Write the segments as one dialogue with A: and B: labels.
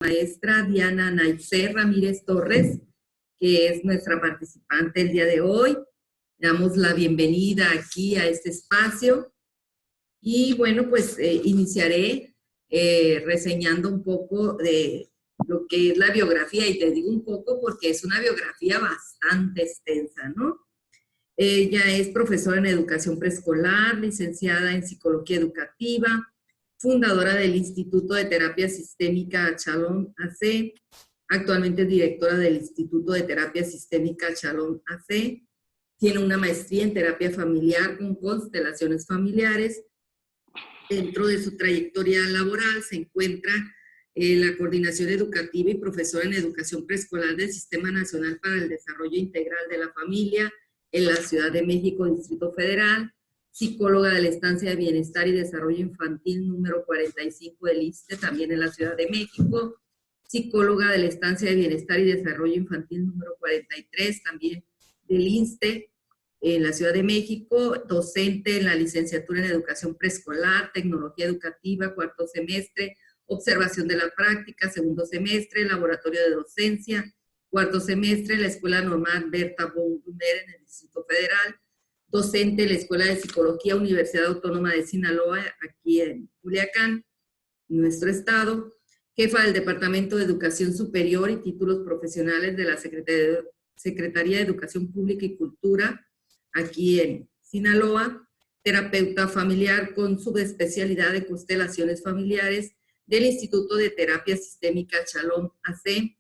A: Maestra Diana Naitse Ramírez Torres, que es nuestra participante el día de hoy. Damos la bienvenida aquí a este espacio. Y bueno, pues iniciaré reseñando un poco de lo que es la biografía, y te digo un poco porque es una biografía bastante extensa, ¿no? Ella es profesora en educación preescolar, licenciada en psicología educativa, fundadora del Instituto de Terapia Sistémica Shalom AC, actualmente directora del Instituto de Terapia Sistémica Shalom AC, tiene una maestría en terapia familiar con constelaciones familiares. Dentro de su trayectoria laboral se encuentra la coordinación educativa y profesora en educación preescolar del Sistema Nacional para el Desarrollo Integral de la Familia en la Ciudad de México, Distrito Federal, psicóloga de la Estancia de Bienestar y Desarrollo Infantil número 45 del ISSSTE, también en la Ciudad de México, psicóloga de la Estancia de Bienestar y Desarrollo Infantil número 43, también del ISSSTE, en la Ciudad de México, docente en la licenciatura en Educación Preescolar, Tecnología Educativa, cuarto semestre, Observación de la Práctica, segundo semestre, Laboratorio de Docencia, cuarto semestre, la Escuela Normal Berta von Brunner en el Distrito Federal, docente en la Escuela de Psicología, Universidad Autónoma de Sinaloa, aquí en Culiacán, nuestro estado, jefa del Departamento de Educación Superior y Títulos Profesionales de la Secretaría de Educación Pública y Cultura, aquí en Sinaloa, terapeuta familiar con subespecialidad de constelaciones familiares del Instituto de Terapia Sistémica Shalom AC,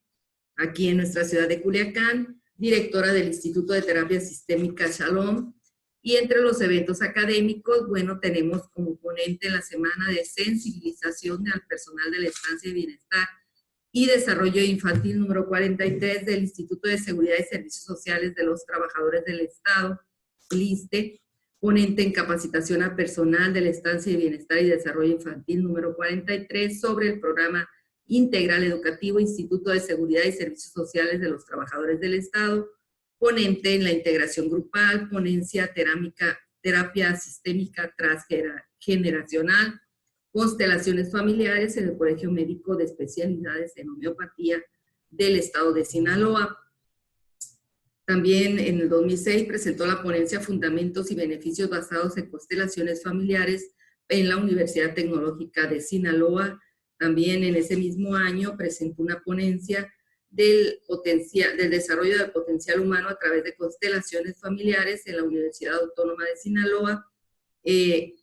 A: aquí en nuestra ciudad de Culiacán, directora del Instituto de Terapia Sistémica Shalom. Y entre los eventos académicos, bueno, tenemos como ponente en la semana de sensibilización al personal de la Estancia de Bienestar y Desarrollo Infantil número 43 del Instituto de Seguridad y Servicios Sociales de los Trabajadores del Estado, el ISSSTE, ponente en capacitación a personal de la Estancia de Bienestar y Desarrollo Infantil número 43 sobre el programa integral educativo Instituto de Seguridad y Servicios Sociales de los Trabajadores del Estado, ponente en la integración grupal, ponencia terapia sistémica transgeneracional, constelaciones familiares en el Colegio Médico de Especialidades en Homeopatía del Estado de Sinaloa. También en el 2006 presentó la ponencia Fundamentos y Beneficios basados en constelaciones familiares en la Universidad Tecnológica de Sinaloa. También en ese mismo año presentó una ponencia del desarrollo del potencial humano a través de constelaciones familiares en la Universidad Autónoma de Sinaloa.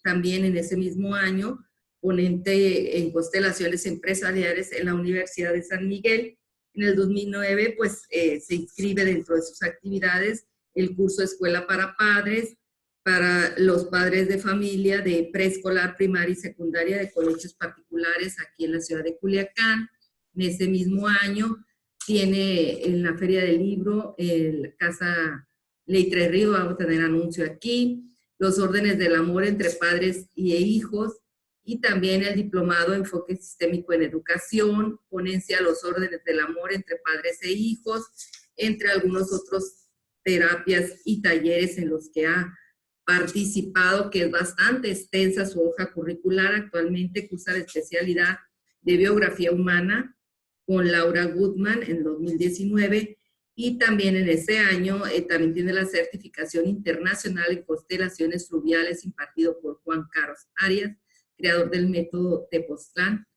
A: También en ese mismo año, ponente en constelaciones empresariales en la Universidad de San Miguel. En el 2009, pues, se inscribe dentro de sus actividades el curso Escuela para Padres, para los padres de familia de preescolar, primaria y secundaria de colegios particulares aquí en la ciudad de Culiacán. En ese mismo año tiene en la Feria del Libro, Casa Ley Tres Ríos, vamos a tener anuncio aquí, los órdenes del amor entre padres y hijos, y también el diplomado Enfoque Sistémico en Educación, ponencia Los órdenes del amor entre padres e hijos, entre algunos otros terapias y talleres en los que ha participado, que es bastante extensa su hoja curricular. Actualmente cursa la especialidad de Biografía Humana con Laura Goodman en 2019, y también en ese año también tiene la certificación internacional en constelaciones fluviales impartido por Juan Carlos Arias, creador del método Tepoztlán,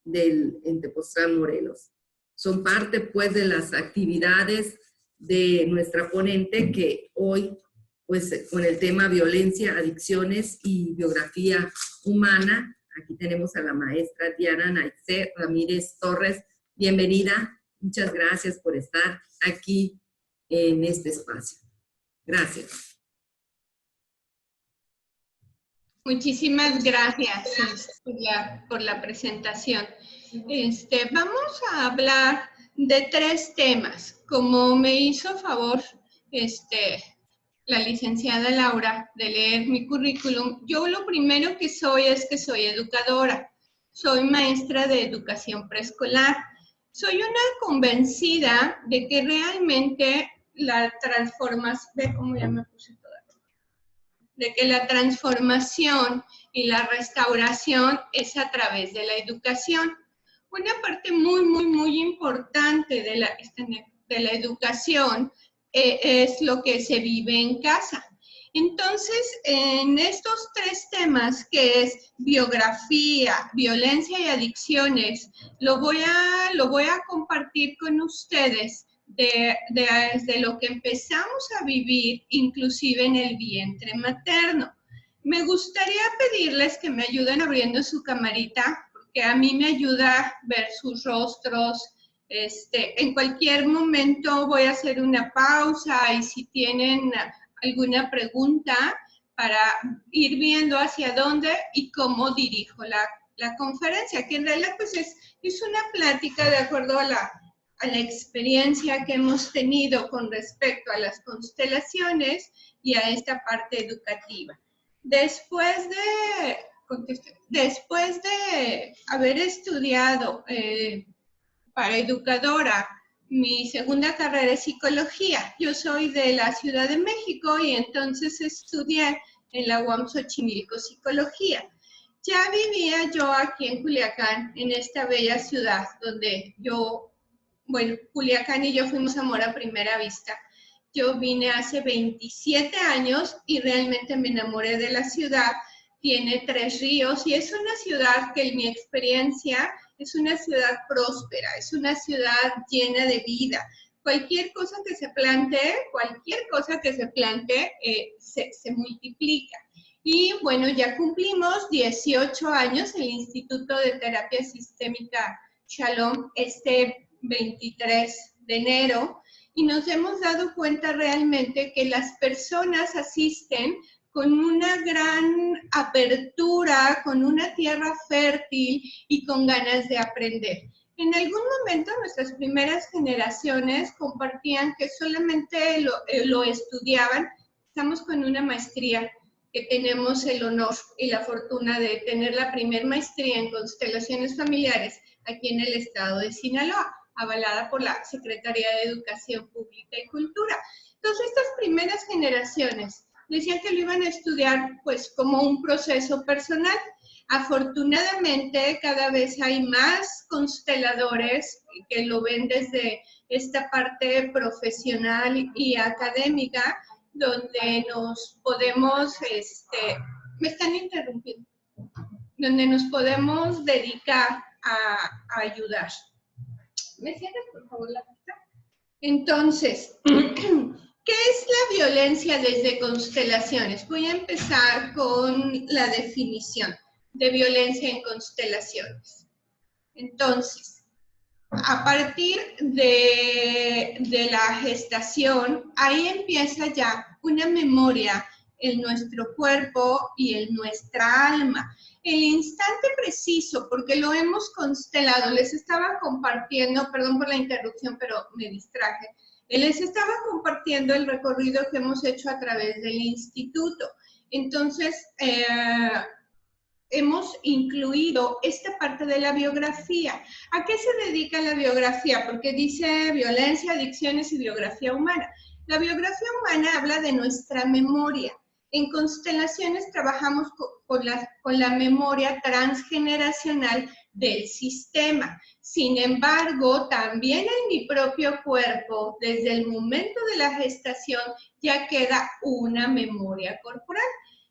A: en Tepoztlán, Morelos. Son parte, pues, de las actividades de nuestra ponente, que hoy, pues, con el tema violencia, adicciones y biografía humana, aquí tenemos a la maestra Diana Naitse Ramírez Torres. Bienvenida, muchas gracias por estar aquí en este espacio. Gracias.
B: Muchísimas gracias por la presentación. Vamos a hablar de 3 temas. Como me hizo favor la licenciada Laura de leer mi currículum, yo lo primero que soy es que soy educadora. Soy maestra de educación preescolar. Soy una convencida de que realmente la transformación, ve cómo ya me puse toda, de que la transformación y la restauración es a través de la educación. una parte muy importante de la educación es lo que se vive en casa. Entonces, en estos tres temas, que es biografía, violencia y adicciones, lo voy a compartir con ustedes desde lo que empezamos a vivir, inclusive en el vientre materno. Me gustaría pedirles que me ayuden abriendo su camarita, porque a mí me ayuda ver sus rostros. En cualquier momento voy a hacer una pausa y si tienen alguna pregunta para ir viendo hacia dónde y cómo dirijo la conferencia, que en realidad pues es una plática de acuerdo a la experiencia que hemos tenido con respecto a las constelaciones y a esta parte educativa. Después de haber estudiado para educadora, mi segunda carrera es psicología. Yo soy de la Ciudad de México y entonces estudié en la UAM Xochimilco psicología. Ya vivía yo aquí en Culiacán, en esta bella ciudad donde Culiacán y yo fuimos amor a primera vista. Yo vine hace 27 años y realmente me enamoré de la ciudad. Tiene 3 ríos y es una ciudad que en mi experiencia es una ciudad próspera, es una ciudad llena de vida. Cualquier cosa que se plantee, se multiplica. Y bueno, ya cumplimos 18 años el Instituto de Terapia Sistémica Shalom, 23 de enero, y nos hemos dado cuenta realmente que las personas asisten con una gran apertura, con una tierra fértil y con ganas de aprender. En algún momento nuestras primeras generaciones compartían que solamente lo estudiaban. Estamos con una maestría que tenemos el honor y la fortuna de tener la primer maestría en constelaciones familiares aquí en el estado de Sinaloa, avalada por la Secretaría de Educación Pública y Cultura. Entonces, estas primeras generaciones decían que lo iban a estudiar pues como un proceso personal. Afortunadamente, cada vez hay más consteladores que lo ven desde esta parte profesional y académica, donde nos podemos, me están interrumpiendo, donde nos podemos dedicar a ayudar. ¿Me cierras, por favor, la puerta? Entonces, ¿qué es la violencia desde constelaciones? Voy a empezar con la definición de violencia en constelaciones. Entonces, a partir de la gestación, ahí empieza ya una memoria en nuestro cuerpo y en nuestra alma. El instante preciso, porque lo hemos constelado, les estaba compartiendo, perdón por la interrupción, pero me distraje, les estaba compartiendo el recorrido que hemos hecho a través del instituto. Entonces, hemos incluido esta parte de la biografía. ¿A qué se dedica la biografía? Porque dice violencia, adicciones y biografía humana. La biografía humana habla de nuestra memoria. En constelaciones trabajamos con la memoria transgeneracional del sistema. Sin embargo, también en mi propio cuerpo, desde el momento de la gestación, ya queda una memoria corporal.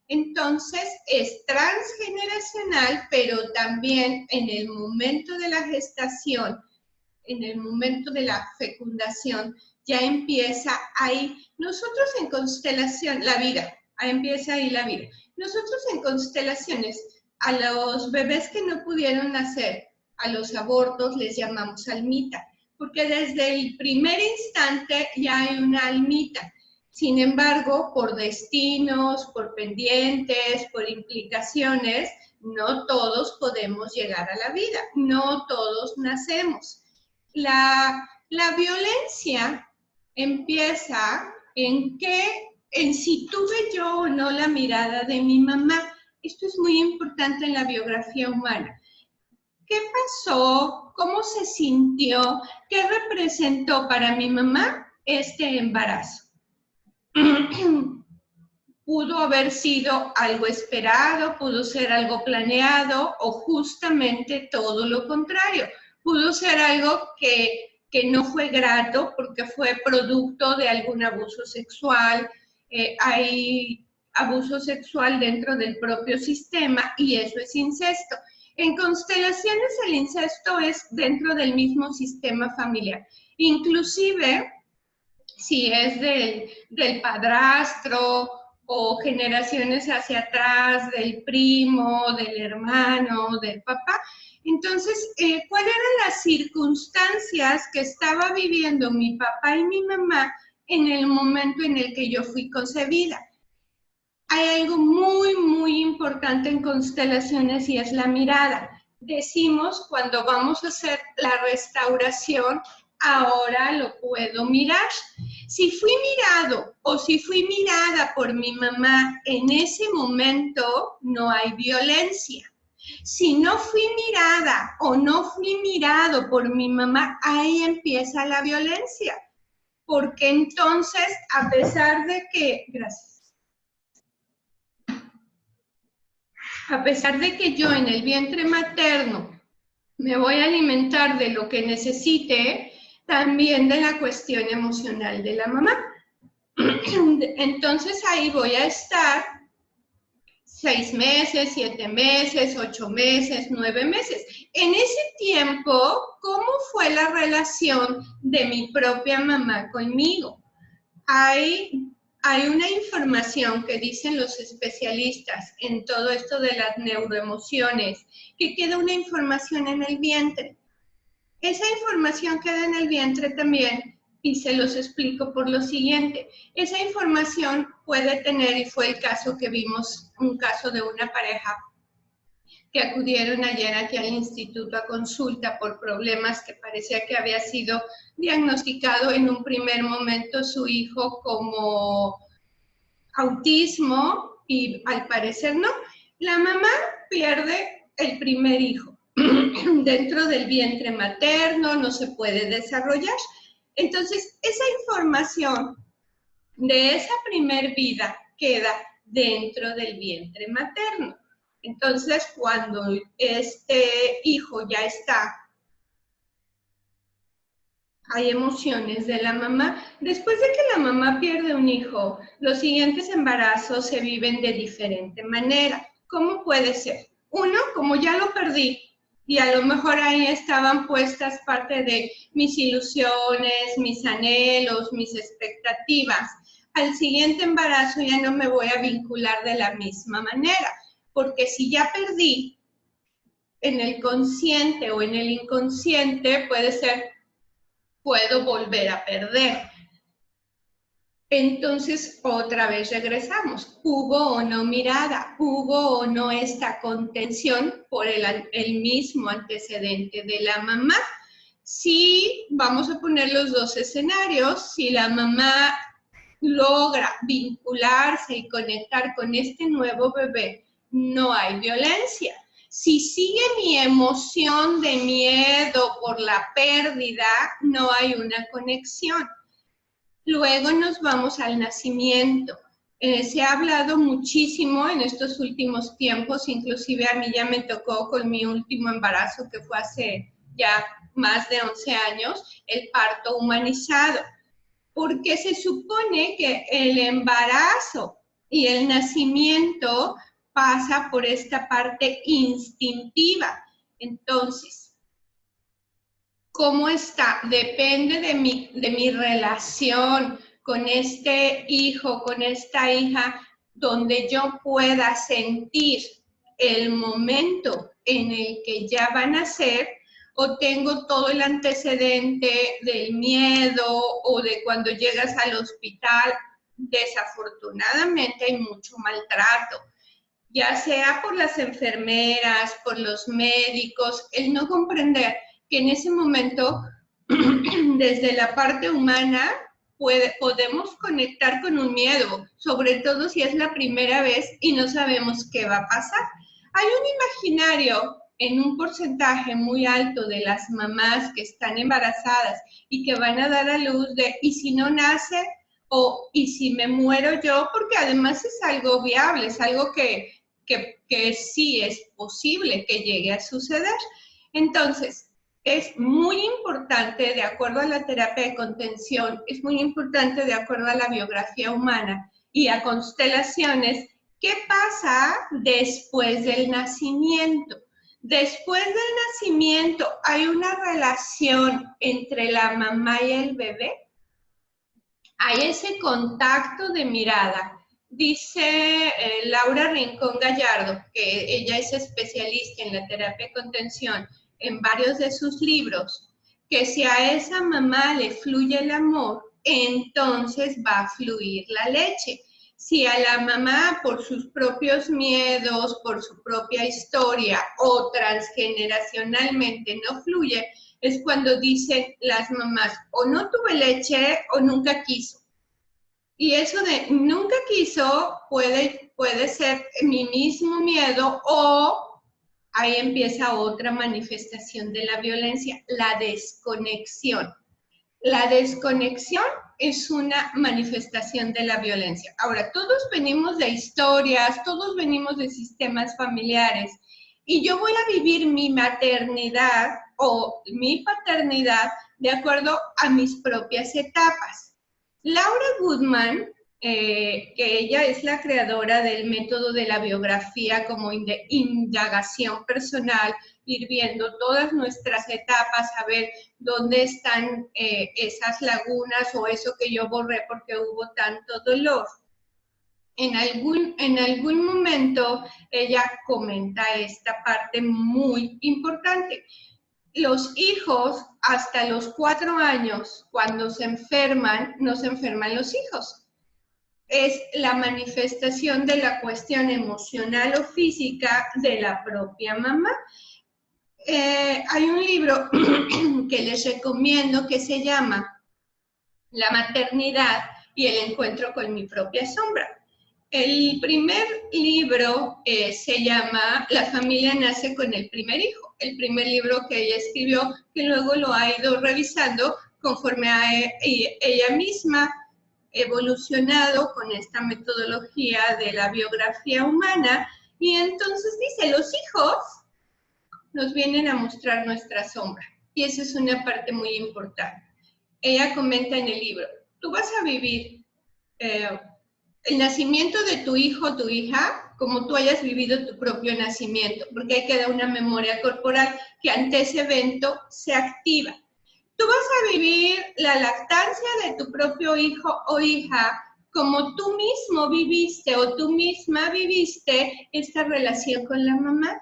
B: Entonces, es transgeneracional, pero también en el momento de la gestación, en el momento de la fecundación, ya empieza ahí. Nosotros en constelación, la vida, ahí empieza ahí la vida. Nosotros en constelaciones, a los bebés que no pudieron nacer, a los abortos les llamamos almita, porque desde el primer instante ya hay una almita. Sin embargo, por destinos, por pendientes, por implicaciones, no todos podemos llegar a la vida, no todos nacemos. La violencia empieza en si tuve yo o no la mirada de mi mamá. Esto es muy importante en la biografía humana. ¿Qué pasó? ¿Cómo se sintió? ¿Qué representó para mi mamá este embarazo? Pudo haber sido algo esperado, pudo ser algo planeado o justamente todo lo contrario. pudo ser algo que no fue grato porque fue producto de algún abuso sexual. Hay abuso sexual dentro del propio sistema y eso es incesto. En constelaciones el incesto es dentro del mismo sistema familiar. Inclusive, si es del padrastro o generaciones hacia atrás, del primo, del hermano, del papá. Entonces, ¿cuáles eran las circunstancias que estaba viviendo mi papá y mi mamá en el momento en el que yo fui concebida? Hay algo muy, muy importante en constelaciones y es la mirada. Decimos cuando vamos a hacer la restauración, ahora lo puedo mirar. Si fui mirado o si fui mirada por mi mamá en ese momento, no hay violencia. Si no fui mirada o no fui mirado por mi mamá, ahí empieza la violencia. Porque entonces, a pesar de que, gracias, a pesar de que yo en el vientre materno me voy a alimentar de lo que necesite, también de la cuestión emocional de la mamá. Entonces ahí voy a estar 6 meses, 7 meses, 8 meses, 9 meses. En ese tiempo, ¿cómo fue la relación de mi propia mamá conmigo? Hay una información que dicen los especialistas en todo esto de las neuroemociones, que queda una información en el vientre. Esa información queda en el vientre también, y se los explico por lo siguiente. Esa información puede tener, y fue el caso que vimos, un caso de una pareja que acudieron ayer aquí al instituto a consulta por problemas que parecía que había sido diagnosticado en un primer momento su hijo como autismo y al parecer no. La mamá pierde el primer hijo dentro del vientre materno, no se puede desarrollar. Entonces, esa información de esa primer vida queda dentro del vientre materno. Entonces, cuando este hijo ya está, hay emociones de la mamá. Después de que la mamá pierde un hijo, los siguientes embarazos se viven de diferente manera. ¿Cómo puede ser? Uno, como ya lo perdí, y a lo mejor ahí estaban puestas parte de mis ilusiones, mis anhelos, mis expectativas. Al siguiente embarazo ya no me voy a vincular de la misma manera, porque si ya perdí en el consciente o en el inconsciente, puede ser, puedo volver a perder. Entonces, otra vez regresamos. ¿Hubo o no mirada? ¿Hubo o no esta contención por el mismo antecedente de la mamá? Sí, vamos a poner los dos escenarios. Si la mamá logra vincularse y conectar con este nuevo bebé, no hay violencia. Si sigue mi emoción de miedo por la pérdida, no hay una conexión. Luego nos vamos al nacimiento. Se ha hablado muchísimo en estos últimos tiempos, inclusive a mí ya me tocó con mi último embarazo, que fue hace ya más de 11 años, el parto humanizado. Porque se supone que el embarazo y el nacimiento pasa por esta parte instintiva. Entonces, ¿cómo está? Depende de mi relación con este hijo, con esta hija, donde yo pueda sentir el momento en el que ya van a ser, o tengo todo el antecedente del miedo o de cuando llegas al hospital. Desafortunadamente hay mucho maltrato, ya sea por las enfermeras, por los médicos, el no comprender que en ese momento, desde la parte humana, podemos conectar con un miedo, sobre todo si es la primera vez y no sabemos qué va a pasar. Hay un imaginario en un porcentaje muy alto de las mamás que están embarazadas y que van a dar a luz de, ¿y si no nace? O, ¿y si me muero yo? Porque además es algo viable, es algo que sí es posible que llegue a suceder. Entonces, es muy importante, de acuerdo a la terapia de contención, es muy importante de acuerdo a la biografía humana y a constelaciones, ¿qué pasa después del nacimiento? Después del nacimiento, ¿hay una relación entre la mamá y el bebé? ¿Hay ese contacto de mirada? Dice Laura Rincón Gallardo, que ella es especialista en la terapia de contención, en varios de sus libros, que si a esa mamá le fluye el amor, entonces va a fluir la leche. Si a la mamá, por sus propios miedos, por su propia historia o transgeneracionalmente no fluye, es cuando dicen las mamás, o no tuve leche o nunca quiso. Y eso de nunca quiso puede ser mi mismo miedo o ahí empieza otra manifestación de la violencia, la desconexión. La desconexión es una manifestación de la violencia. Ahora, todos venimos de historias, todos venimos de sistemas familiares y yo voy a vivir mi maternidad o mi paternidad de acuerdo a mis propias etapas. Laura Goodman, que ella es la creadora del método de la biografía como indagación personal, ir viendo todas nuestras etapas, a ver dónde están esas lagunas o eso que yo borré porque hubo tanto dolor. En algún momento ella comenta esta parte muy importante. Los hijos hasta los 4 años, cuando se enferman, no se enferman los hijos. Es la manifestación de la cuestión emocional o física de la propia mamá. Hay un libro que les recomiendo que se llama La maternidad y el encuentro con mi propia sombra. El primer libro se llama La familia nace con el primer hijo, el primer libro que ella escribió, que luego lo ha ido revisando conforme a ella misma evolucionado con esta metodología de la biografía humana. Y entonces dice, los hijos nos vienen a mostrar nuestra sombra. Y esa es una parte muy importante. Ella comenta en el libro, tú vas a vivir el nacimiento de tu hijo o tu hija como tú hayas vivido tu propio nacimiento, porque ahí queda una memoria corporal que ante ese evento se activa. Tú vas a vivir la lactancia de tu propio hijo o hija como tú mismo viviste o tú misma viviste esta relación con la mamá.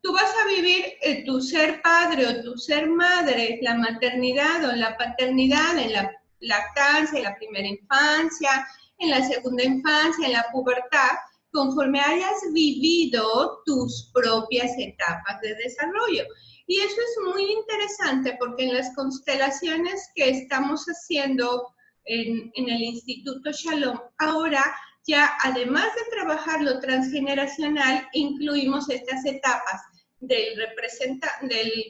B: Tú vas a vivir tu ser padre o tu ser madre, la maternidad o la paternidad en la lactancia, en la primera infancia, en la segunda infancia, en la pubertad, conforme hayas vivido tus propias etapas de desarrollo. Y eso es muy interesante porque en las constelaciones que estamos haciendo en el Instituto Shalom, ahora ya además de trabajar lo transgeneracional, incluimos estas etapas del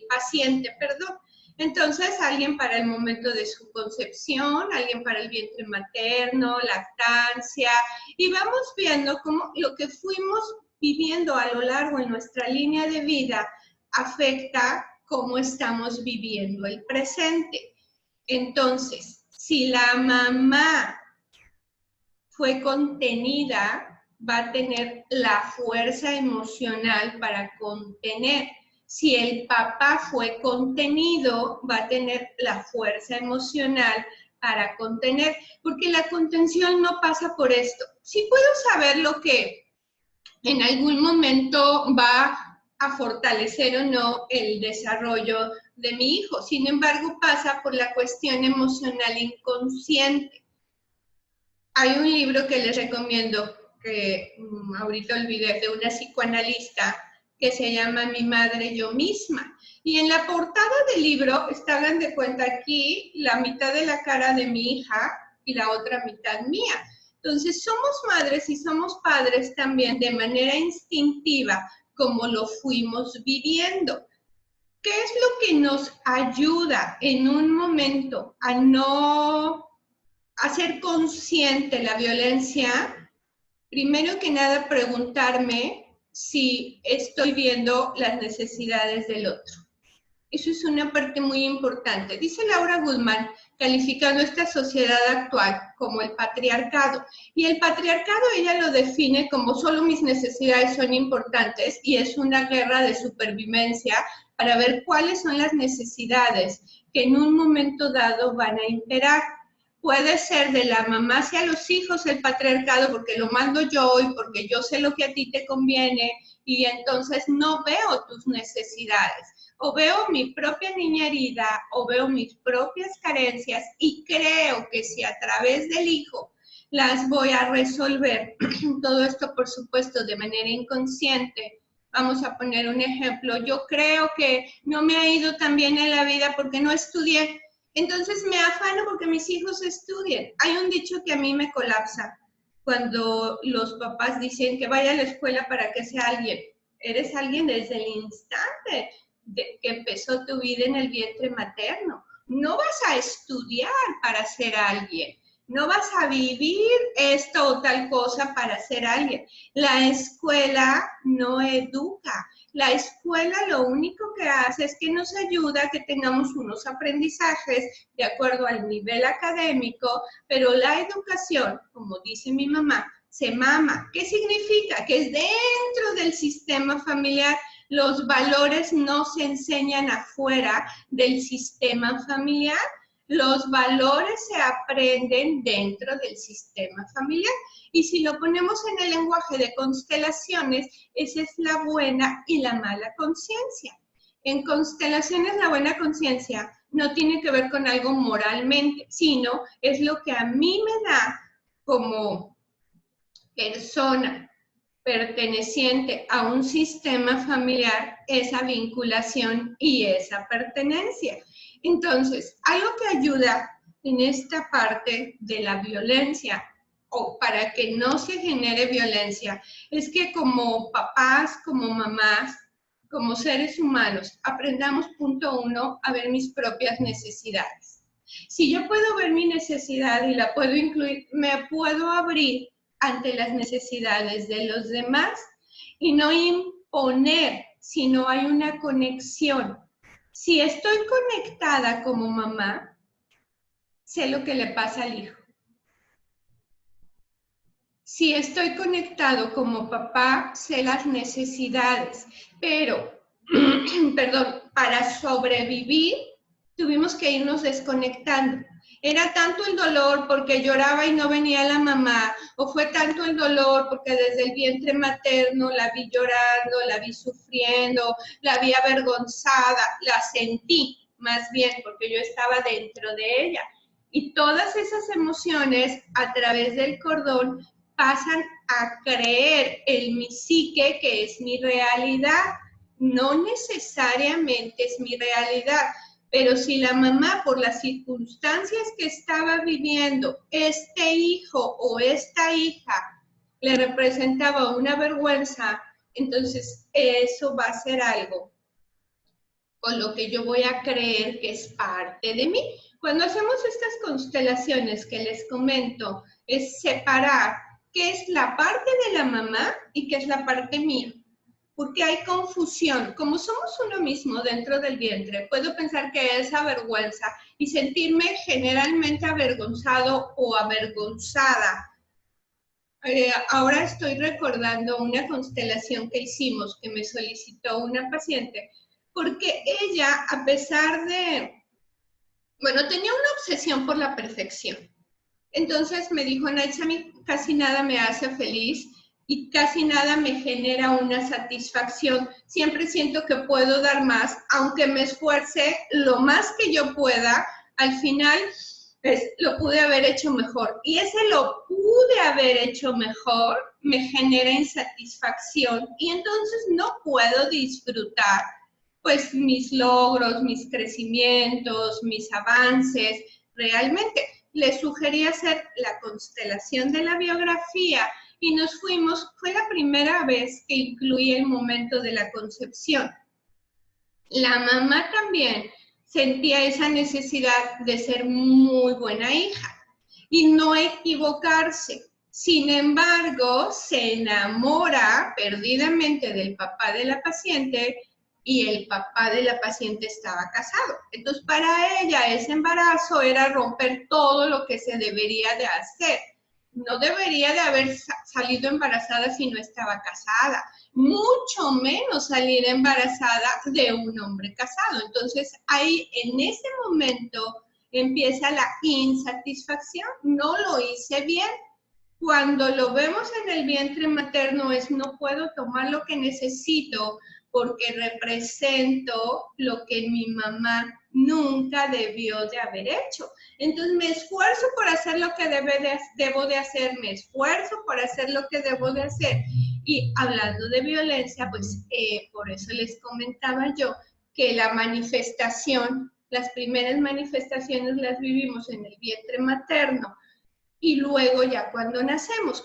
B: paciente, perdón. Entonces, alguien para el momento de su concepción, alguien para el vientre materno, lactancia, y vamos viendo cómo lo que fuimos viviendo a lo largo de nuestra línea de vida afecta cómo estamos viviendo el presente. Entonces, si la mamá fue contenida, va a tener la fuerza emocional para contener. Si el papá fue contenido, va a tener la fuerza emocional para contener, porque la contención no pasa por esto. Sí puedo saber lo que en algún momento va a fortalecer o no el desarrollo de mi hijo. Sin embargo, pasa por la cuestión emocional inconsciente. Hay un libro que les recomiendo, que ahorita olvidé, de una psicoanalista que se llama Mi madre, yo misma. Y en la portada del libro, hagan de cuenta aquí, la mitad de la cara de mi hija y la otra mitad mía. Entonces, somos madres y somos padres también de manera instintiva, como lo fuimos viviendo. ¿Qué es lo que nos ayuda en un momento a no hacer consciente la violencia? Primero que nada, preguntarme si estoy viendo las necesidades del otro. Eso es una parte muy importante. Dice Laura Goodman, calificando esta sociedad actual como el patriarcado. Y el patriarcado ella lo define como solo mis necesidades son importantes y es una guerra de supervivencia para ver cuáles son las necesidades que en un momento dado van a imperar. Puede ser de la mamá hacia los hijos el patriarcado porque lo mando yo y porque yo sé lo que a ti te conviene y entonces no veo tus necesidades. O veo mi propia niña herida, o veo mis propias carencias y creo que si a través del hijo las voy a resolver, todo esto por supuesto de manera inconsciente. Vamos a poner un ejemplo, yo creo que no me ha ido tan bien en la vida porque no estudié, entonces me afano porque mis hijos estudien. Hay un dicho que a mí me colapsa cuando los papás dicen que vaya a la escuela para que sea alguien. Eres alguien desde el instante que empezó tu vida en el vientre materno. No vas a estudiar para ser alguien. No vas a vivir esto o tal cosa para ser alguien. La escuela no educa. La escuela lo único que hace es que nos ayuda a que tengamos unos aprendizajes de acuerdo al nivel académico, pero la educación, como dice mi mamá, se mama. ¿Qué significa? Que es dentro del sistema familiar. Los valores no se enseñan afuera del sistema familiar. Los valores se aprenden dentro del sistema familiar. Y si lo ponemos en el lenguaje de constelaciones, esa es la buena y la mala conciencia. En constelaciones, la buena conciencia no tiene que ver con algo moralmente, sino es lo que a mí me da como persona perteneciente a un sistema familiar, esa vinculación y esa pertenencia. Entonces, algo que ayuda en esta parte de la violencia o para que no se genere violencia es que como papás, como mamás, como seres humanos, aprendamos, punto uno, a ver mis propias necesidades. Si yo puedo ver mi necesidad y la puedo incluir, me puedo abrir ante las necesidades de los demás y no imponer, sino hay una conexión. Si estoy conectada como mamá, sé lo que le pasa al hijo. Si estoy conectado como papá, sé las necesidades, pero, perdón, para sobrevivir tuvimos que irnos desconectando. Era tanto el dolor porque lloraba y no venía la mamá, o fue tanto el dolor porque desde el vientre materno la vi llorando, la vi sufriendo, la vi avergonzada, la sentí más bien porque yo estaba dentro de ella. Y todas esas emociones a través del cordón pasan a creer en mi psique que es mi realidad. No necesariamente es mi realidad. Pero si la mamá, por las circunstancias que estaba viviendo, este hijo o esta hija le representaba una vergüenza, entonces eso va a ser algo con lo que yo voy a creer que es parte de mí. Cuando hacemos estas constelaciones que les comento, es separar qué es la parte de la mamá y qué es la parte mía. Porque hay confusión. Como somos uno mismo dentro del vientre, puedo pensar que es avergüenza y sentirme generalmente avergonzado o avergonzada. Ahora estoy recordando una constelación que hicimos, que me solicitó una paciente, porque ella, a pesar de, bueno, tenía una obsesión por la perfección. Entonces me dijo, Naitza, a mí casi nada me hace feliz y casi nada me genera una satisfacción. Siempre siento que puedo dar más, aunque me esfuerce lo más que yo pueda, al final lo pude haber hecho mejor. Y ese lo pude haber hecho mejor me genera insatisfacción y entonces no puedo disfrutar pues mis logros, mis crecimientos, mis avances. Realmente le sugerí hacer la constelación de la biografía y nos fuimos, fue la primera vez que incluí el momento de la concepción. La mamá también sentía esa necesidad de ser muy buena hija y no equivocarse. Sin embargo, se enamora perdidamente del papá de la paciente y el papá de la paciente estaba casado. Entonces, para ella ese embarazo era romper todo lo que se debería de hacer. No debería de haber salido embarazada si no estaba casada, mucho menos salir embarazada de un hombre casado. Entonces, ahí en ese momento empieza la insatisfacción, no lo hice bien. Cuando lo vemos en el vientre materno es no puedo tomar lo que necesito porque represento lo que mi mamá nunca debió de haber hecho. Entonces me esfuerzo por hacer lo que debo de hacer, me esfuerzo por hacer lo que debo de hacer. Y hablando de violencia, pues por eso les comentaba yo que la manifestación, las primeras manifestaciones las vivimos en el vientre materno. Y luego ya cuando nacemos,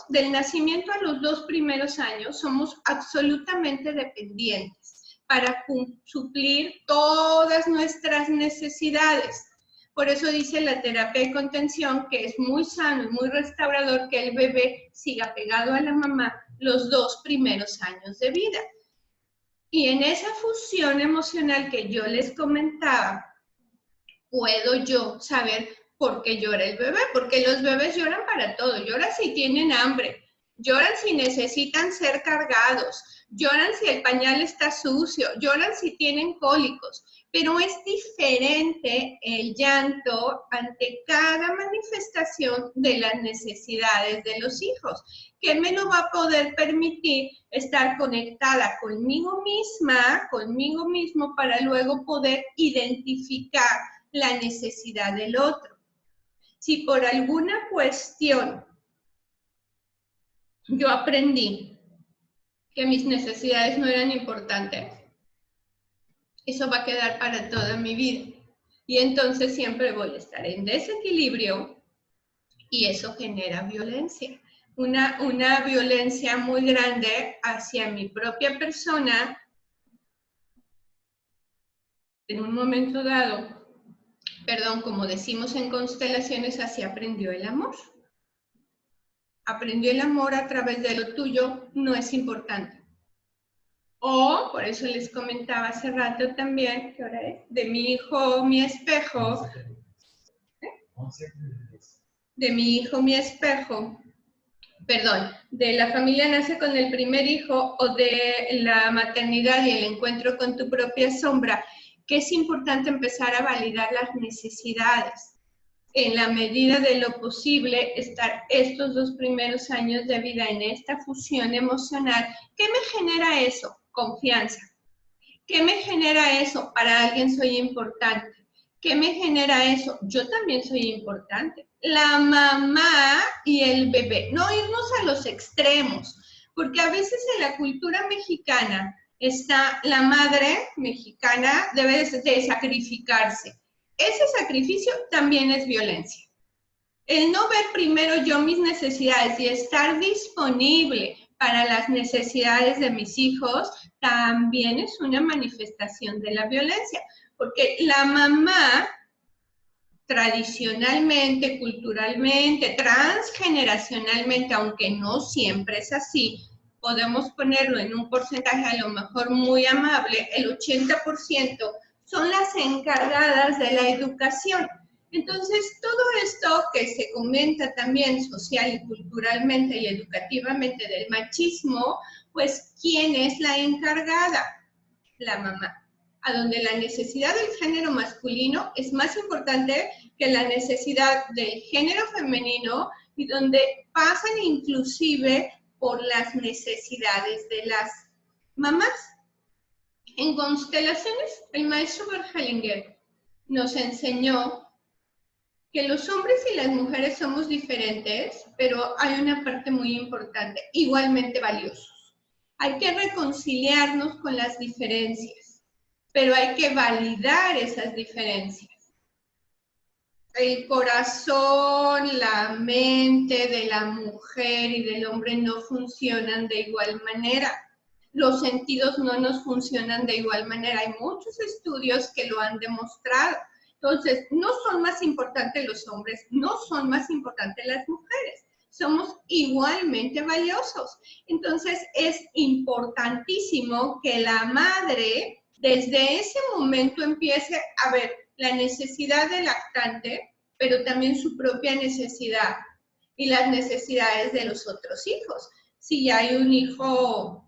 B: del nacimiento a los 2 primeros años, somos absolutamente dependientes para suplir todas nuestras necesidades. Por eso dice la terapia de contención que es muy sano y muy restaurador que el bebé siga pegado a la mamá los 2 primeros años de vida. Y en esa fusión emocional que yo les comentaba, puedo yo saber por qué llora el bebé, porque los bebés lloran para todo, lloran si tienen hambre, lloran si necesitan ser cargados, lloran si el pañal está sucio, lloran si tienen cólicos, pero es diferente el llanto ante cada manifestación de las necesidades de los hijos, que me lo va a poder permitir estar conectada conmigo misma, conmigo mismo, para luego poder identificar la necesidad del otro. Si por alguna cuestión yo aprendí que mis necesidades no eran importantes, eso va a quedar para toda mi vida. Y entonces siempre voy a estar en desequilibrio y eso genera violencia. Una violencia muy grande hacia mi propia persona. En un momento dado, como decimos en constelaciones, así aprendió el amor. Aprendió el amor a través de lo tuyo, no es importante. O, por eso les comentaba hace rato también, ¿qué hora es? De mi hijo, mi espejo. De mi hijo, mi espejo. Perdón, de la familia nace con el primer hijo o de la maternidad y el encuentro con tu propia sombra, que es importante empezar a validar las necesidades. En la medida de lo posible, estar estos 2 primeros años de vida en esta fusión emocional. ¿Qué me genera eso? Confianza. ¿Qué me genera eso? Para alguien soy importante. ¿Qué me genera eso? Yo también soy importante. La mamá y el bebé. No irnos a los extremos, porque a veces en la cultura mexicana está la madre mexicana debe de sacrificarse. Ese sacrificio también es violencia. El no ver primero yo mis necesidades y estar disponible para las necesidades de mis hijos también es una manifestación de la violencia, porque la mamá tradicionalmente, culturalmente, transgeneracionalmente, aunque no siempre es así, podemos ponerlo en un porcentaje a lo mejor muy amable, el 80% son las encargadas de la educación. Entonces, todo esto que se comenta también social y culturalmente y educativamente del machismo, pues, ¿quién es la encargada? La mamá. A donde la necesidad del género masculino es más importante que la necesidad del género femenino y donde pasan inclusive por las necesidades de las mamás. En constelaciones, el maestro Bergelinger nos enseñó que los hombres y las mujeres somos diferentes, pero hay una parte muy importante, igualmente valiosos. Hay que reconciliarnos con las diferencias, pero hay que validar esas diferencias. El corazón, la mente de la mujer y del hombre no funcionan de igual manera. Los sentidos no nos funcionan de igual manera. Hay muchos estudios que lo han demostrado. Entonces, no son más importantes los hombres, no son más importantes las mujeres. somos igualmente valiosos. Entonces es importantísimo que la madre desde ese momento empiece a ver la necesidad del lactante, pero también su propia necesidad y las necesidades de los otros hijos. Si hay un hijo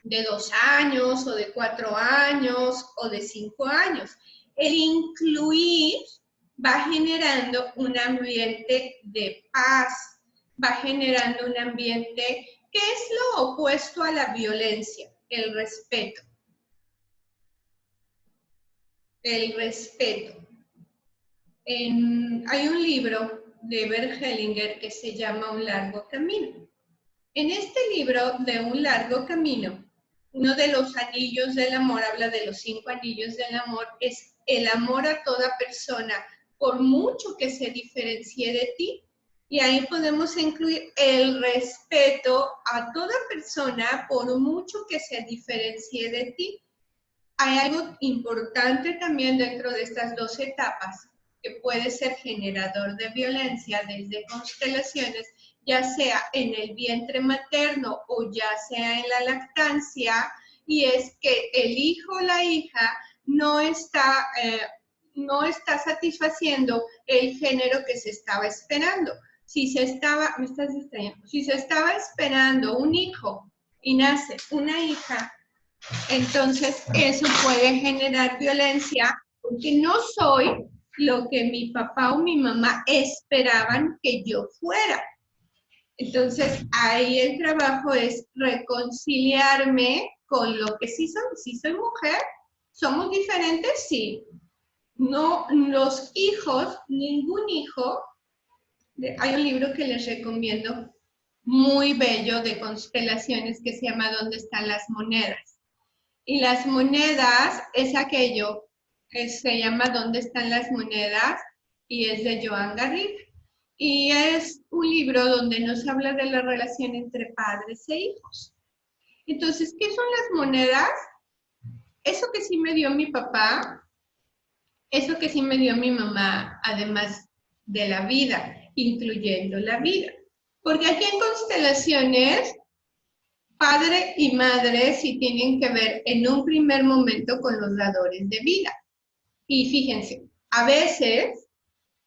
B: de 2 años o de 4 años o de 5 años, el incluir va generando un ambiente de paz, va generando un ambiente que es lo opuesto a la violencia, el respeto. El respeto. Hay un libro de Bert Hellinger que se llama Un largo camino. En este libro de Un largo camino, uno de los anillos del amor, habla de los 5 anillos del amor, es el amor a toda persona, por mucho que se diferencie de ti. Y ahí podemos incluir el respeto a toda persona, por mucho que se diferencie de ti. Hay algo importante también dentro de estas 2 etapas, que puede ser generador de violencia desde constelaciones, ya sea en el vientre materno o ya sea en la lactancia, y es que el hijo o la hija no está satisfaciendo el género que se estaba esperando. Si se estaba esperando un hijo y nace una hija, entonces eso puede generar violencia porque no soy lo que mi papá o mi mamá esperaban que yo fuera. Entonces ahí el trabajo es reconciliarme con lo que sí soy. Si soy mujer, ¿somos diferentes? Sí. No, los hijos, ningún hijo, hay un libro que les recomiendo muy bello de constelaciones que se llama ¿Dónde están las monedas? Y las monedas es aquello que se llama ¿Dónde están las monedas? Y es de Joan Garriga. Y es un libro donde nos habla de la relación entre padres e hijos. Entonces, ¿qué son las monedas? Eso que sí me dio mi papá, eso que sí me dio mi mamá, además de la vida, incluyendo la vida. Porque aquí en constelaciones, padre y madre sí tienen que ver en un primer momento con los dadores de vida. Y fíjense, a veces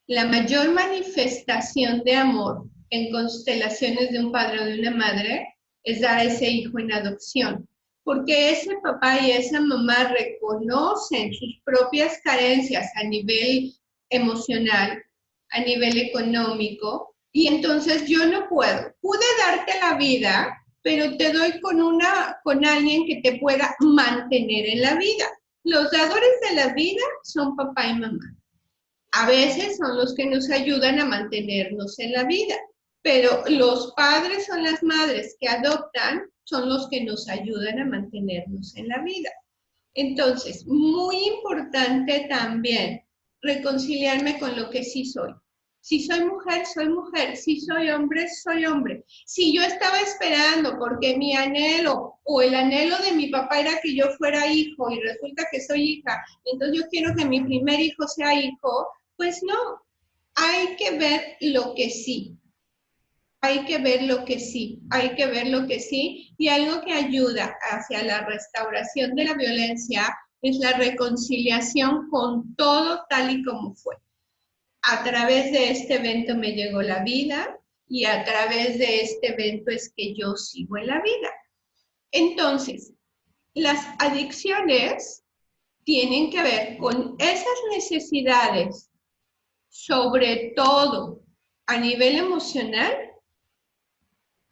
B: la mayor manifestación de amor en constelaciones de un padre o de una madre es dar a ese hijo en adopción, porque ese papá y esa mamá reconocen sus propias carencias a nivel emocional, a nivel económico, y entonces yo no pude darte la vida, pero te doy con alguien que te pueda mantener en la vida. Los dadores de la vida son papá y mamá. A veces son los que nos ayudan a mantenernos en la vida, pero los padres o las madres que adoptan son los que nos ayudan a mantenernos en la vida. Entonces, muy importante también reconciliarme con lo que sí soy. Si soy mujer, soy mujer. Si soy hombre, soy hombre. Si yo estaba esperando porque mi anhelo o el anhelo de mi papá era que yo fuera hijo y resulta que soy hija, entonces yo quiero que mi primer hijo sea hijo, pues no. Hay que ver lo que sí. Hay que ver lo que sí, hay que ver lo que sí, y algo que ayuda hacia la restauración de la violencia es la reconciliación con todo tal y como fue. A través de este evento me llegó la vida y a través de este evento es que yo sigo en la vida. Entonces, las adicciones tienen que ver con esas necesidades, sobre todo a nivel emocional,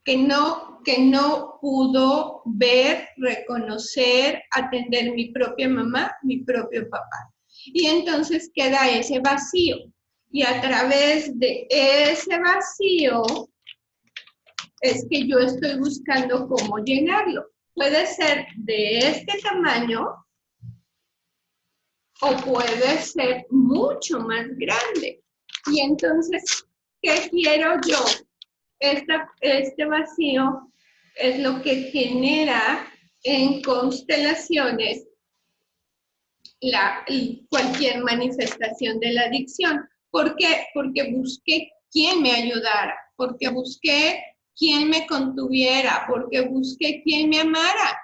B: que no pudo ver, reconocer, atender mi propia mamá, mi propio papá. Y entonces queda ese vacío. Y a través de ese vacío es que yo estoy buscando cómo llenarlo. Puede ser de este tamaño o puede ser mucho más grande. Y entonces, ¿qué quiero yo? Este vacío es lo que genera en constelaciones cualquier manifestación de la adicción. ¿Por qué? Porque busqué quién me ayudara, porque busqué quien me contuviera, porque busqué quien me amara.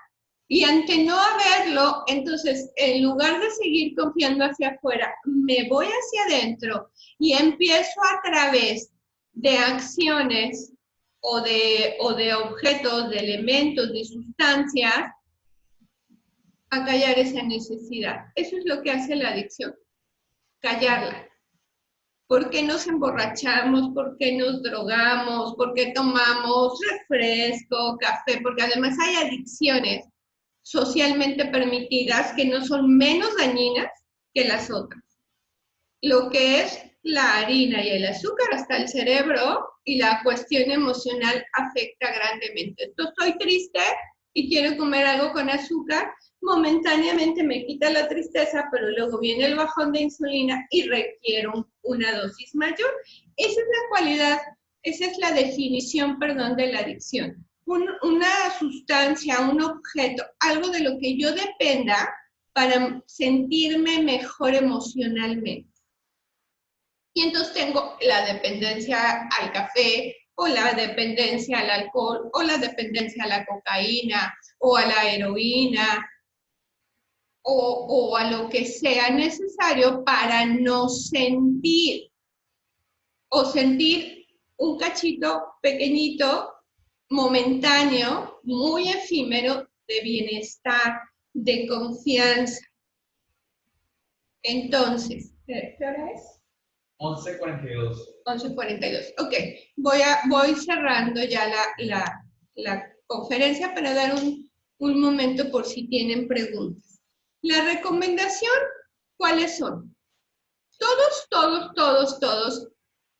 B: Y ante no haberlo, entonces, en lugar de seguir confiando hacia afuera, me voy hacia adentro y empiezo a través de acciones o de objetos, de elementos, de sustancias, a callar esa necesidad. Eso es lo que hace la adicción, callarla. ¿Por qué nos emborrachamos? ¿Por qué nos drogamos? ¿Por qué tomamos refresco, café? Porque además hay adicciones socialmente permitidas que no son menos dañinas que las otras. Lo que es la harina y el azúcar hasta el cerebro y la cuestión emocional afecta grandemente. Entonces, estoy triste y quiero comer algo con azúcar, momentáneamente me quita la tristeza, pero luego viene el bajón de insulina y requiero una dosis mayor. Esa es la cualidad, esa es la definición, perdón, de la adicción. Una sustancia, un objeto, algo de lo que yo dependa para sentirme mejor emocionalmente. Y entonces tengo la dependencia al café, o la dependencia al alcohol, o la dependencia a la cocaína, o a la heroína, o a lo que sea necesario para no sentir, o sentir un cachito pequeñito, momentáneo, muy efímero, de bienestar, de confianza. Entonces, ¿qué hora es?
C: 11:42.
B: 11:42. Ok, voy cerrando ya la conferencia para dar un momento por si tienen preguntas. La recomendación, ¿cuáles son? Todos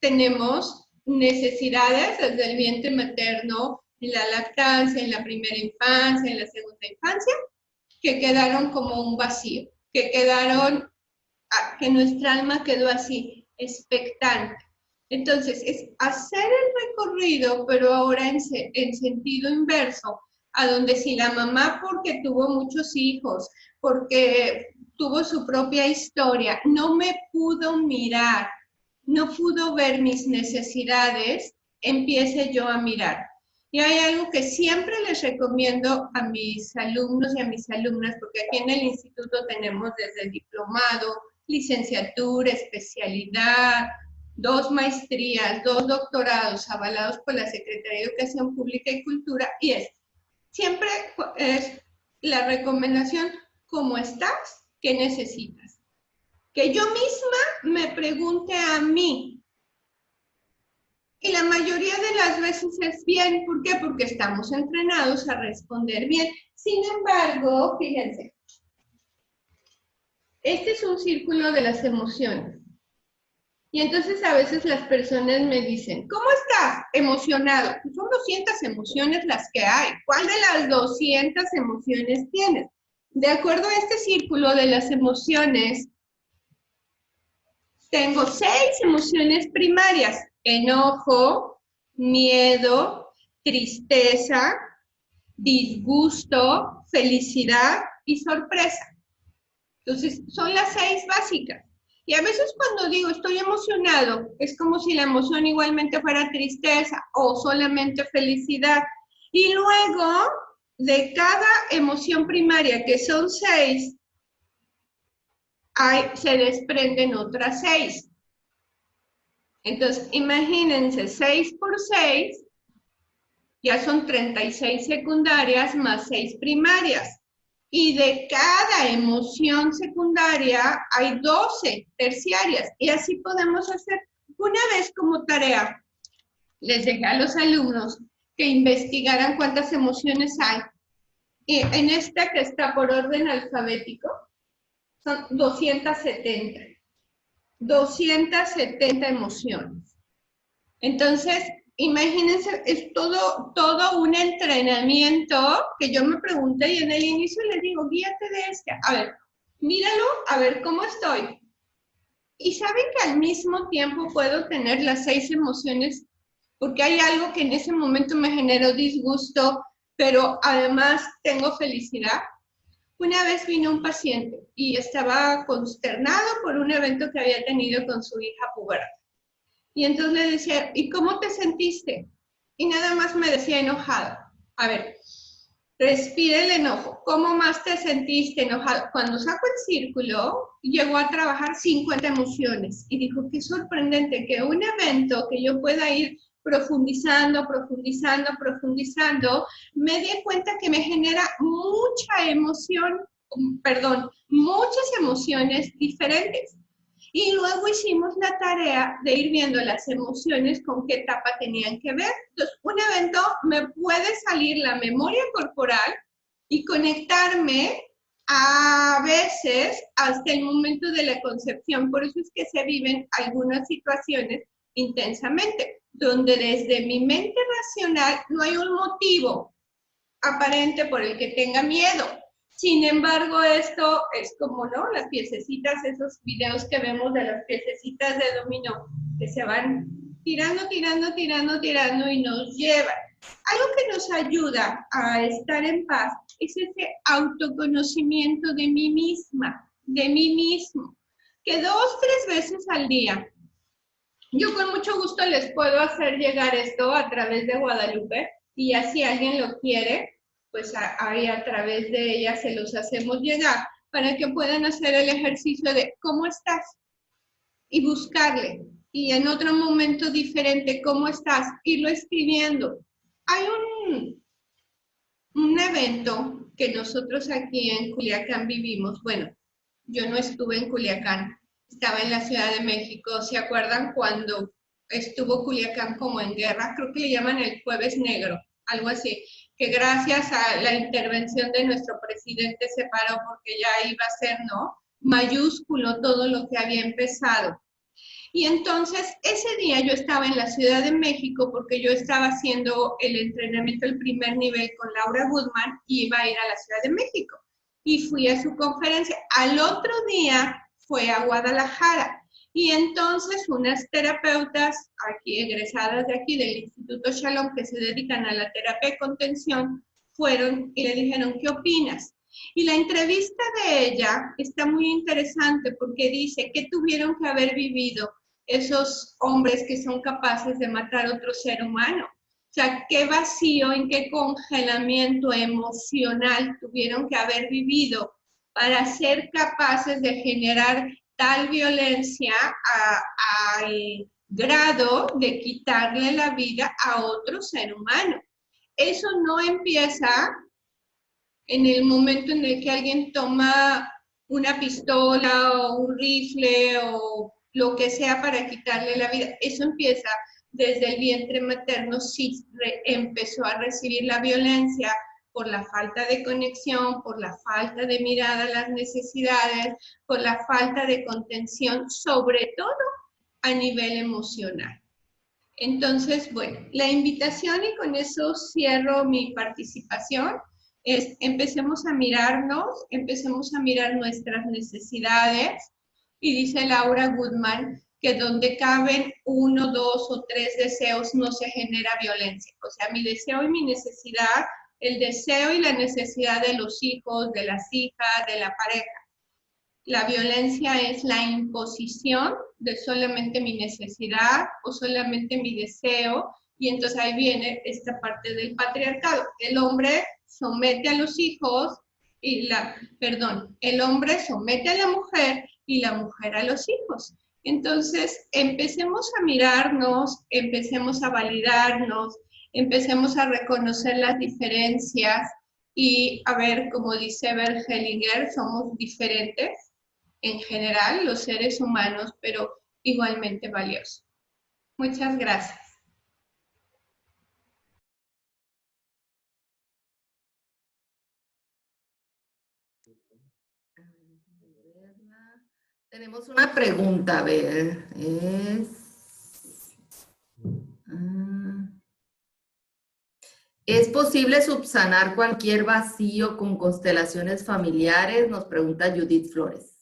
B: tenemos necesidades desde el vientre materno, en la lactancia, en la primera infancia, en la segunda infancia, que quedaron como un vacío, que nuestra alma quedó así, expectante. Entonces, es hacer el recorrido, pero ahora en sentido inverso, a donde si la mamá, porque tuvo muchos hijos, porque tuvo su propia historia, no me pudo mirar, no pudo ver mis necesidades, empiece yo a mirar. Y hay algo que siempre les recomiendo a mis alumnos y a mis alumnas, porque aquí en el instituto tenemos desde el diplomado, licenciatura, especialidad, 2 maestrías, 2 doctorados avalados por la Secretaría de Educación Pública y Cultura, y siempre es la recomendación, ¿cómo estás? ¿Qué necesitas? Que yo misma me pregunte a mí. Y la mayoría de las veces es bien. ¿Por qué? Porque estamos entrenados a responder bien. Sin embargo, fíjense, este es un círculo de las emociones. Y entonces a veces las personas me dicen, ¿cómo estás? Emocionado. Pues son 200 emociones las que hay. ¿Cuál de las 200 emociones tienes? De acuerdo a este círculo de las emociones, tengo 6 emociones primarias: enojo, miedo, tristeza, disgusto, felicidad y sorpresa. Entonces, son las 6 básicas. Y a veces cuando digo estoy emocionado, es como si la emoción igualmente fuera tristeza o solamente felicidad. Y luego, de cada emoción primaria, que son 6, se desprenden otras 6. Entonces, imagínense, 6 por 6, ya son 36 secundarias más 6 primarias. Y de cada emoción secundaria hay 12 terciarias. Y así podemos hacer. Una vez como tarea, les dejé a los alumnos que investigaran cuántas emociones hay. Y en esta que está por orden alfabético, son 270. 270 emociones. Entonces, imagínense, es todo un entrenamiento que yo me pregunté y en el inicio les digo, guíate de este. A ver, míralo, a ver cómo estoy. Y saben que al mismo tiempo puedo tener las 6 emociones, porque hay algo que en ese momento me generó disgusto, pero además tengo felicidad. Una vez vino un paciente y estaba consternado por un evento que había tenido con su hija puberta. Y entonces le decía, ¿y cómo te sentiste? Y nada más me decía enojada. A ver, respira el enojo. ¿Cómo más te sentiste enojado? Cuando saco el círculo, llegó a trabajar 50 emociones y dijo, qué sorprendente que un evento que yo pueda ir profundizando, me di cuenta que me genera mucha emoción, muchas emociones diferentes. Y luego hicimos la tarea de ir viendo las emociones con qué etapa tenían que ver. Entonces, un evento me puede salir la memoria corporal y conectarme a veces hasta el momento de la concepción. Por eso es que se viven algunas situaciones intensamente, donde desde mi mente racional no hay un motivo aparente por el que tenga miedo. Sin embargo, esto es como, ¿no? Las piececitas, esos videos que vemos de las piececitas de dominó, que se van tirando y nos llevan. Algo que nos ayuda a estar en paz es ese autoconocimiento de mí misma, de mí mismo, que 2, 3 veces al día. Yo con mucho gusto les puedo hacer llegar esto a través de Guadalupe y ya si alguien lo quiere, pues ahí a través de ella se los hacemos llegar para que puedan hacer el ejercicio de ¿cómo estás? Y buscarle. Y en otro momento diferente, ¿cómo estás? Irlo escribiendo. Hay un evento que nosotros aquí en Culiacán vivimos. Bueno, yo no estuve en Culiacán, estaba en la Ciudad de México. ¿Se acuerdan cuando estuvo Culiacán como en guerra? Creo que le llaman el Jueves Negro, algo así, que gracias a la intervención de nuestro presidente se paró porque ya iba a ser, ¿no?, mayúsculo todo lo que había empezado. Y entonces ese día yo estaba en la Ciudad de México porque yo estaba haciendo el entrenamiento, el primer nivel con Laura Goodman y iba a ir a la Ciudad de México. Y fui a su conferencia. Al otro día fue a Guadalajara. Y entonces unas terapeutas aquí, egresadas de aquí del Instituto Shalom, que se dedican a la terapia de contención, fueron y le dijeron, ¿qué opinas? Y la entrevista de ella está muy interesante porque dice que tuvieron que haber vivido esos hombres que son capaces de matar a otro ser humano. O sea, qué vacío, en qué congelamiento emocional tuvieron que haber vivido para ser capaces de generar tal violencia al grado de quitarle la vida a otro ser humano. Eso no empieza en el momento en el que alguien toma una pistola o un rifle o lo que sea para quitarle la vida. Eso empieza desde el vientre materno, si empezó a recibir la violencia por la falta de conexión, por la falta de mirada a las necesidades, por la falta de contención, sobre todo a nivel emocional. Entonces, bueno, la invitación, y con eso cierro mi participación, es empecemos a mirarnos, empecemos a mirar nuestras necesidades, y dice Laura Goodman que donde caben 1, 2 o 3 deseos no se genera violencia. O sea, mi deseo y mi necesidad, el deseo y la necesidad de los hijos, de las hijas, de la pareja. La violencia es la imposición de solamente mi necesidad o solamente mi deseo, y entonces ahí viene esta parte del patriarcado. El hombre somete a los hijos y el hombre somete a la mujer y la mujer a los hijos. Entonces, empecemos a mirarnos, empecemos a validarnos, empecemos a reconocer las diferencias y a ver, como dice Bert Hellinger, somos diferentes en general, los seres humanos, pero igualmente valiosos. Muchas gracias.
A: Tenemos una pregunta, a ver, ¿es posible subsanar cualquier vacío con constelaciones familiares? Nos pregunta Judith Flores.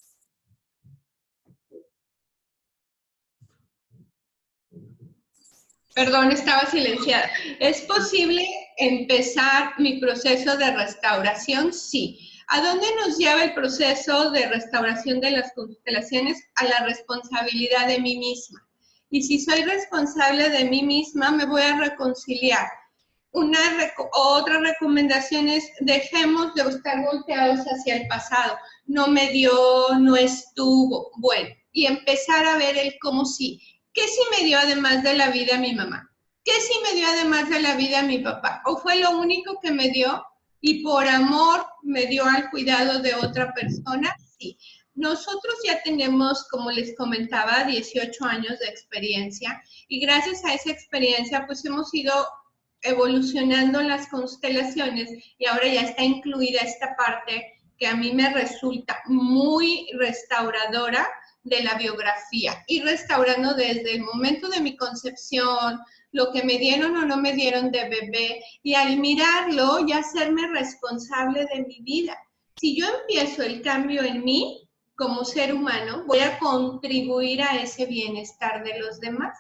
B: Perdón, estaba silenciada. ¿Es posible empezar mi proceso de restauración? Sí. ¿A dónde nos lleva el proceso de restauración de las constelaciones? A la responsabilidad de mí misma. Y si soy responsable de mí misma, me voy a reconciliar. Otra recomendación es dejemos de estar volteados hacia el pasado. No me dio, no estuvo. Bueno, y empezar a ver el cómo sí. ¿Qué sí me dio además de la vida mi mamá? ¿Qué sí me dio además de la vida mi papá? ¿O fue lo único que me dio y por amor me dio al cuidado de otra persona? Sí. Nosotros ya tenemos, como les comentaba, 18 años de experiencia y gracias a esa experiencia pues hemos ido evolucionando las constelaciones y ahora ya está incluida esta parte que a mí me resulta muy restauradora de la biografía, ir restaurando desde el momento de mi concepción, lo que me dieron o no me dieron de bebé, y al mirarlo ya hacerme responsable de mi vida. Si yo empiezo el cambio en mí como ser humano, voy a contribuir a ese bienestar de los demás.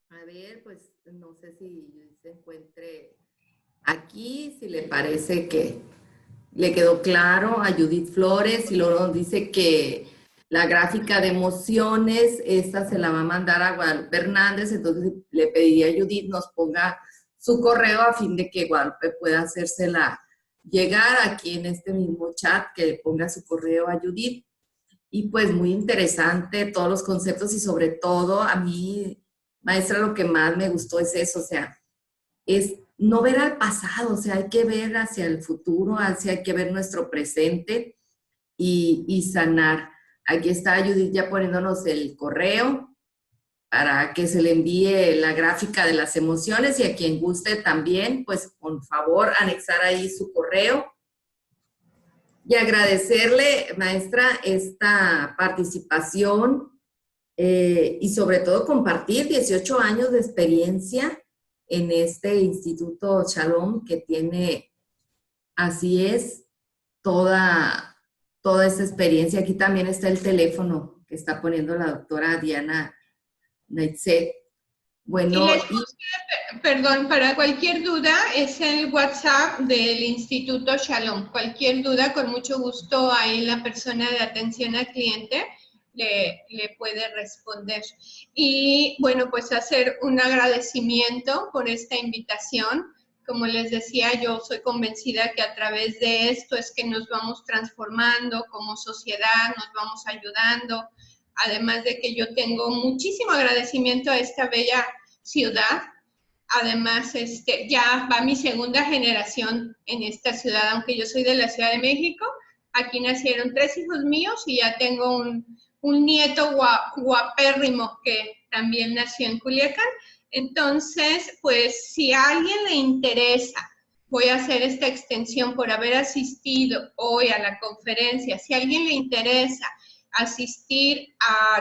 A: A ver, pues no sé si se encuentre aquí, si le parece que le quedó claro a Judith Flores, y luego nos dice que la gráfica de emociones, esta se la va a mandar a Guadalupe Hernández, entonces le pediría a Judith nos ponga su correo a fin de que Guadalupe pueda hacérsela llegar aquí en este mismo chat, que le ponga su correo a Judith. Y pues muy interesante todos los conceptos y sobre todo a mí, maestra, lo que más me gustó es eso, o sea, es no ver al pasado, o sea, hay que ver hacia el futuro, hay que ver nuestro presente y sanar. Aquí está Judith ya poniéndonos el correo para que se le envíe la gráfica de las emociones, y a quien guste también, pues por favor anexar ahí su correo. Y agradecerle, maestra, esta participación y sobre todo compartir 18 años de experiencia en este Instituto Shalom, que tiene, así es, toda esta experiencia. Aquí también está el teléfono que está poniendo la doctora Diana Naitze. Bueno,
B: Perdón, para cualquier duda es el WhatsApp del Instituto Shalom. Cualquier duda, con mucho gusto, ahí la persona de atención al cliente le puede responder. Y bueno, pues hacer un agradecimiento por esta invitación. Como les decía, yo soy convencida que a través de esto es que nos vamos transformando como sociedad, nos vamos ayudando. Además de que yo tengo muchísimo agradecimiento a esta bella ciudad. Además, ya va mi segunda generación en esta ciudad, aunque yo soy de la Ciudad de México. Aquí nacieron 3 hijos míos y ya tengo un nieto guapérrimo que también nació en Culiacán. Entonces, pues si a alguien le interesa, voy a hacer esta extensión por haber asistido hoy a la conferencia. Si a alguien le interesa asistir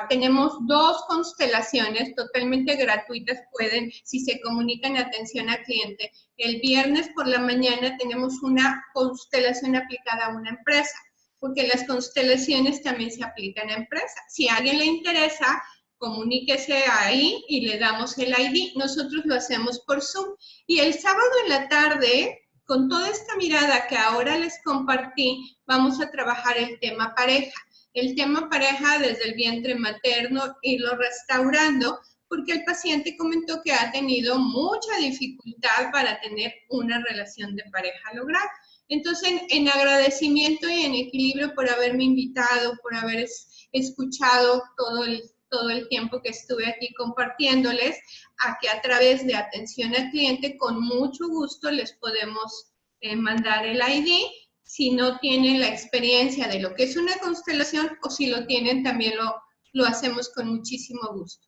B: tenemos 2 constelaciones totalmente gratuitas, pueden, si se comunican atención al cliente. El viernes por la mañana tenemos una constelación aplicada a una empresa, porque las constelaciones también se aplican a empresas. Si a alguien le interesa, comuníquese ahí y le damos el ID. Nosotros lo hacemos por Zoom. Y el sábado en la tarde, con toda esta mirada que ahora les compartí, vamos a trabajar el tema pareja. El tema pareja desde el vientre materno, irlo restaurando, porque el paciente comentó que ha tenido mucha dificultad para tener una relación de pareja lograda. Entonces, en agradecimiento y en equilibrio por haberme invitado, por haber escuchado todo el tiempo que estuve aquí compartiéndoles, a que a través de atención al cliente, con mucho gusto les podemos mandar el ID. Si no tienen la experiencia de lo que es una constelación, o si lo tienen, también lo hacemos con muchísimo gusto.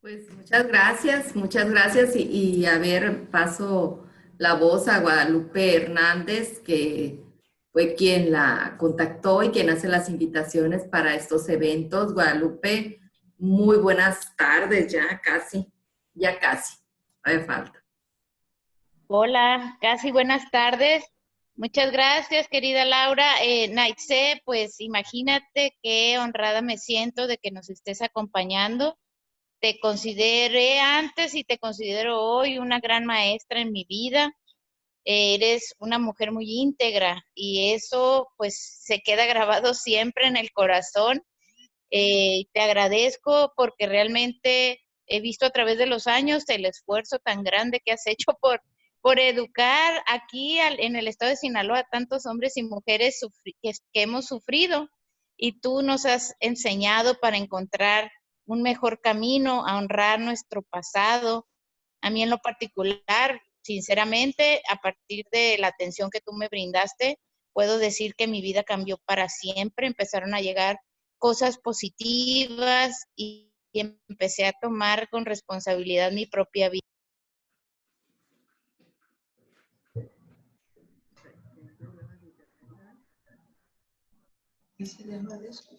A: pues muchas gracias y a ver, paso la voz a Guadalupe Hernández, que fue quien la contactó y quien hace las invitaciones para estos eventos. Guadalupe, muy buenas tardes, ya casi, hay falta.
D: Hola, casi buenas tardes. Muchas gracias, querida Laura. Naitze, pues imagínate qué honrada me siento de que nos estés acompañando. Te consideré antes y te considero hoy una gran maestra en mi vida. Eres una mujer muy íntegra y eso pues se queda grabado siempre en el corazón. Te agradezco porque realmente he visto a través de los años el esfuerzo tan grande que has hecho por educar aquí en el estado de Sinaloa a tantos hombres y mujeres que hemos sufrido, y tú nos has enseñado para encontrar un mejor camino, a honrar nuestro pasado. A mí en lo particular, sinceramente, a partir de la atención que tú me brindaste, puedo decir que mi vida cambió para siempre. Empezaron a llegar cosas positivas y empecé a tomar con responsabilidad mi propia vida.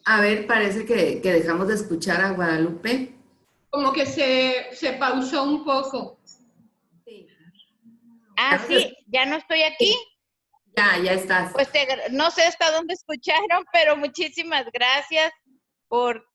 A: A ver, parece que dejamos de escuchar a Guadalupe.
B: Como que se pausó un poco.
A: Sí.
D: Ah, sí, ya no estoy aquí.
A: Ya estás.
D: Pues no sé hasta dónde escucharon, pero muchísimas gracias por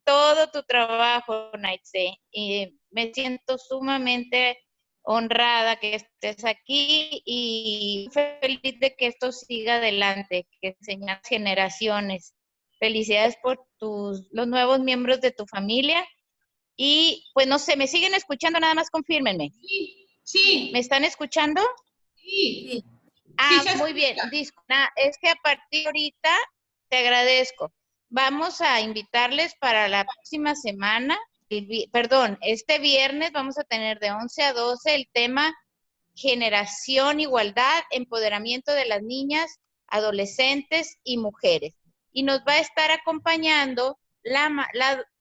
D: todo tu trabajo, Naitse. Y me siento sumamente honrada que estés aquí y feliz de que esto siga adelante, que enseñas generaciones. Felicidades por los nuevos miembros de tu familia. Y pues no sé, ¿me siguen escuchando? Nada más confírmenme.
B: Sí.
D: ¿Me están escuchando?
B: Sí.
D: Ah,
B: Sí,
D: muy bien. Es que a partir de ahorita te agradezco. Vamos a invitarles para la próxima semana, este viernes vamos a tener de 11 a 12 el tema generación, igualdad, empoderamiento de las niñas, adolescentes y mujeres. Y nos va a estar acompañando la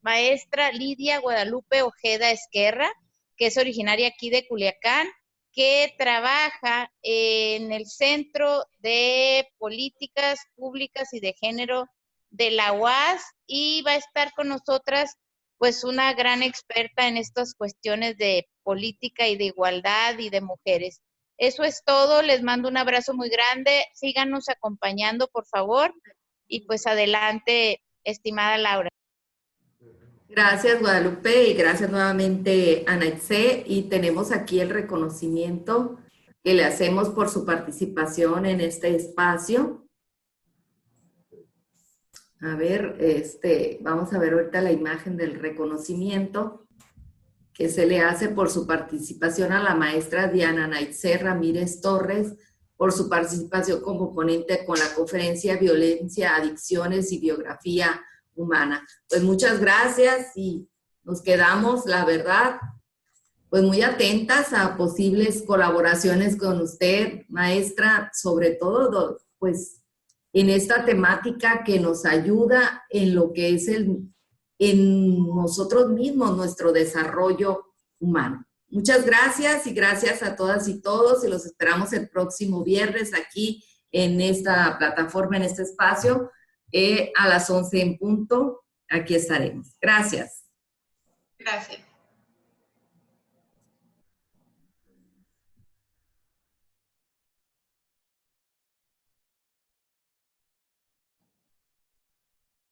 D: maestra Lidia Guadalupe Ojeda Esquerra, que es originaria aquí de Culiacán, que trabaja en el Centro de Políticas Públicas y de Género de la UAS, y va a estar con nosotras pues una gran experta en estas cuestiones de política y de igualdad y de mujeres. Eso es todo, les mando un abrazo muy grande, síganos acompañando por favor, y pues adelante, estimada Laura.
A: Gracias, Guadalupe, y gracias nuevamente a Naitse. Y tenemos aquí el reconocimiento que le hacemos por su participación en este espacio. A ver, vamos a ver ahorita la imagen del reconocimiento que se le hace por su participación a la maestra Diana Naitse Ramírez Torres, por su participación como ponente con la conferencia Violencia, Adicciones y Biografía Humana. Pues muchas gracias y nos quedamos, la verdad, pues muy atentas a posibles colaboraciones con usted, maestra, sobre todo, pues en esta temática que nos ayuda en lo que es en nosotros mismos, nuestro desarrollo humano. Muchas gracias y gracias a todas y todos, y los esperamos el próximo viernes aquí en esta plataforma, en este espacio, a las 11 en punto. Aquí estaremos. Gracias.
B: Gracias.